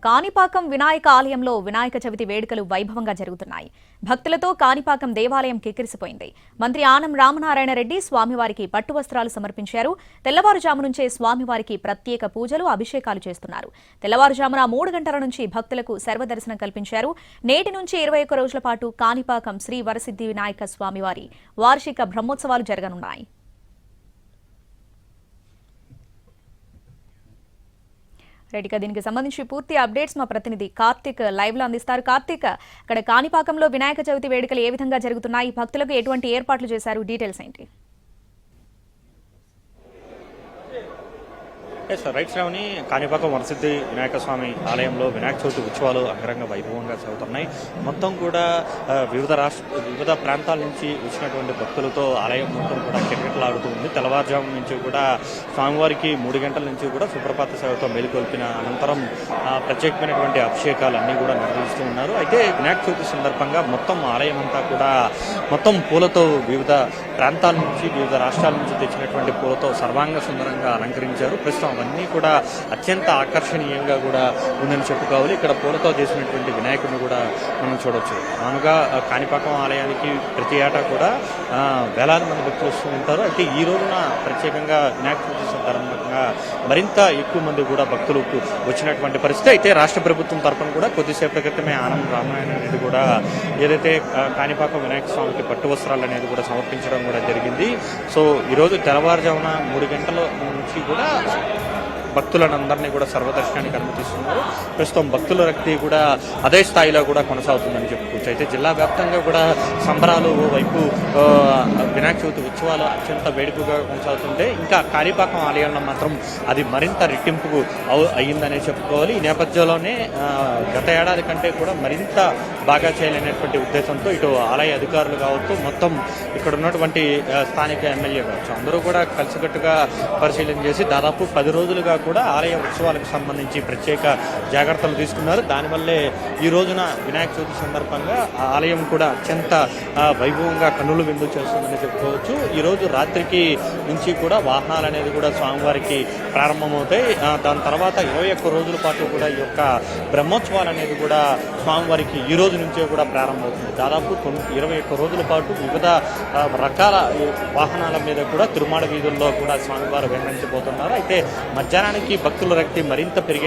కాణిపాకం వినాయక ఆలయంలో వినాయక చవితి వేడుకలు వైభవంగా జరుగుతున్నాయి. భక్తులతో కాణిపాకం దేవాలయం కిక్కిరిసిపోయింది. మంత్రి ఆనం రామనారాయణ రెడ్డి స్వామివారికి పట్టు వస్త్రాలు సమర్పించారు. తెల్లవారుజాము నుంచే స్వామివారికి ప్రత్యేక పూజలు, అభిషేకాలు చేస్తున్నారు. తెల్లవారుజామున 3 గంటల నుంచి భక్తులకు సర్వదర్శనం కల్పించారు. నేటి నుంచి 21 రోజుల పాటు కాణిపాకం శ్రీ వరసిద్ధి వినాయక స్వామివారి వార్షిక బ్రహ్మోత్సవాలు జరగనున్నాయి. రెడ్డిగా దీనికి సంబంధించి పూర్తి అప్డేట్స్ మా ప్రతినిధి కార్తిక్ లైవ్ లో అందిస్తారు. కార్తిక్, అక్కడ కాణిపాకంలో వినాయక చవితి వేడుకలు ఏ విధంగా జరుగుతున్నాయి, భక్తులకు ఎటువంటి ఏర్పాట్లు చేశారు, డీటెయిల్స్ ఏంటి? రైట్ శ్రావణి, కాణిపాకం వరసిద్ధి వినాయక స్వామి ఆలయంలో వినాయక చవితి ఉత్సవాలు అంగరంగ వైభవంగా జరుగుతున్నాయి. మొత్తం కూడా వివిధ ప్రాంతాల నుంచి వచ్చినటువంటి భక్తులతో ఆలయం మొత్తం కూడా కిటకిటలాడుతూ ఉంది. తెల్లవారుజాము నుంచి కూడా స్వామివారికి 3 గంటల నుంచి కూడా సుప్రభాత సేవతో మేలుకొల్పిన అనంతరం ప్రత్యేకమైనటువంటి అభిషేకాలు అన్నీ కూడా నిర్వహిస్తూ ఉన్నారు. అయితే వినాయక చవితి సందర్భంగా మొత్తం ఆలయం అంతా కూడా మొత్తం పూలతో వివిధ ప్రాంతాల నుంచి వివిధ రాష్ట్రాల నుంచి తెచ్చినటువంటి పూలతో సర్వాంగ సుందరంగా అలంకరించారు. ప్రస్తుతం అవన్నీ కూడా అత్యంత ఆకర్షణీయంగా కూడా ఉందని చెప్పుకోవాలి. ఇక్కడ పూలతో చేసినటువంటి వినాయకుడిని కూడా మనం చూడవచ్చు. మామూలుగా కాణిపాకం ఆలయానికి ప్రతి ఏటా కూడా వేలాది మంది భక్తులు వస్తూ ఉంటారు. అయితే ఈ రోజున ప్రత్యేకంగా వినాయక చవితి సందర్భంగా మరింత ఎక్కువ మంది కూడా భక్తులకు వచ్చినటువంటి పరిస్థితి. అయితే రాష్ట్ర ప్రభుత్వం తరఫున కూడా కొద్దిసేపటి క్రితమే ఆనం రామనారాయణ రెడ్డి కూడా ఏదైతే కాణిపాకం వినాయక స్వామికి పట్టు వస్త్రాలు అనేది కూడా సమర్పించడం కూడా జరిగింది. సో ఈరోజు తెల్లవారుజామున 3 గంటల నుంచి కూడా భక్తులందరినీ కూడా సర్వదర్శనానికి అనుమతిస్తున్నారు. ప్రస్తుతం భక్తుల రక్తి కూడా అదే స్థాయిలో కూడా కొనసాగుతుందని చెప్పుకోవచ్చు. అయితే జిల్లా వ్యాప్తంగా కూడా సంబరాలు, వైపు వినాయక చవితి ఉత్సవాలు అత్యంత వేడుకగా కొనసాగుతుంటే ఇంకా కాణిపాకం ఆలయంలో మాత్రం అది మరింత రెట్టింపు అయ్యిందనే చెప్పుకోవాలి. ఈ నేపథ్యంలోనే గత ఏడాది కంటే కూడా మరింత బాగా చేయాలనేటువంటి ఉద్దేశంతో ఇటు ఆలయ అధికారులు కావచ్చు, మొత్తం ఇక్కడ ఉన్నటువంటి స్థానిక ఎమ్మెల్యే కావచ్చు, అందరూ కూడా కలిసికట్టుగా పరిశీలన చేసి దాదాపు 10 రోజులుగా కూడా ఆలయ ఉత్సవాలకు సంబంధించి ప్రత్యేక జాగ్రత్తలు తీసుకున్నారు. దానివల్లే ఈ రోజున వినాయక చవితి సందర్భంగా ఆలయం కూడా అత్యంత వైభవంగా కన్నుల విందు చేస్తుందని చెప్పుకోవచ్చు. ఈరోజు రాత్రికి నుంచి కూడా వాహనాలు అనేది కూడా స్వామివారికి ప్రారంభమవుతాయి. దాని తర్వాత 21 రోజుల పాటు కూడా ఈ యొక్క బ్రహ్మోత్సవాలు అనేది కూడా స్వామివారికి ఈ రోజు నుంచే కూడా ప్రారంభమవుతుంది. దాదాపు 21 రోజుల పాటు వివిధ రకాల వాహనాల మీద కూడా తిరుమాడ వీధుల్లో కూడా స్వామివారు విహరించబోతున్నారు. అయితే మధ్యాహ్నానికి భక్తుల రక్తి మరింత పెరిగే